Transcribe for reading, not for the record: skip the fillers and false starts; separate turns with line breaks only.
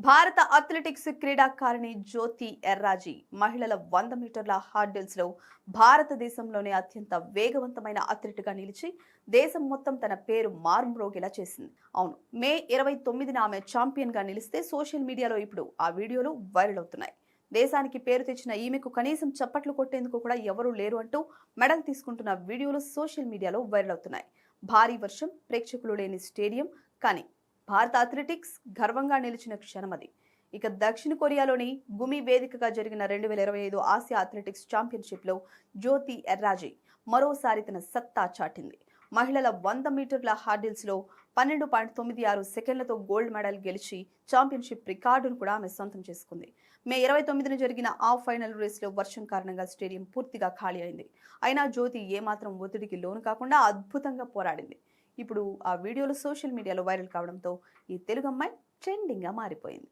భారత అథ్లెటిక్స్ క్రీడాకారిణి జ్యోతి ఎర్రాజీ మహిళల 100 మీటర్ల హార్డిల్స్ లో భారతదేశంలోనే అత్యంత వేగవంతమైన అథ్లెట్గా నిలిచి దేశం మొత్తం తన పేరు మార్మ్రోగేలా చేసింది. అవును, మే 29న ఆమె ఛాంపియన్ గా నిలిస్తే సోషల్ మీడియాలో ఇప్పుడు ఆ వీడియోలు వైరల్ అవుతున్నాయి. దేశానికి పేరు తెచ్చిన ఈమెకు కనీసం చప్పట్లు కొట్టేందుకు కూడా ఎవరూ లేరు అంటూ మెడల్ తీసుకుంటున్న వీడియోలు సోషల్ మీడియాలో వైరల్ అవుతున్నాయి. భారీ వర్షం, ప్రేక్షకులు లేని స్టేడియం, కానీ భారత అథ్లెటిక్స్ గర్వంగా నిలిచిన క్షణం అది. ఇక దక్షిణ కొరియాలోని గుమి వేదికగా జరిగిన 2025 ఆసియా అథ్లెటిక్స్ ఛాంపియన్షిప్లో జ్యోతి ఎర్రాజీ మరోసారి తన సత్తా చాటింది. మహిళల 100 మీటర్ల హార్డిల్స్లో 12.96 సెకండ్లతో గోల్డ్ మెడల్ గెలిచి ఛాంపియన్షిప్ రికార్డును కూడా ఆమె సొంతం చేసుకుంది. మే 29న జరిగిన ఆ ఫైనల్ రేస్లో వర్షం కారణంగా స్టేడియం పూర్తిగా ఖాళీ అయింది. అయినా జ్యోతి ఏమాత్రం ఒత్తిడికి లోను కాకుండా అద్భుతంగా పోరాడింది. ఇప్పుడు ఆ వీడియోలు సోషల్ మీడియాలో వైరల్ కావడంతో ఈ తెలుగు అమ్మాయి ట్రెండింగ్గా మారిపోయింది.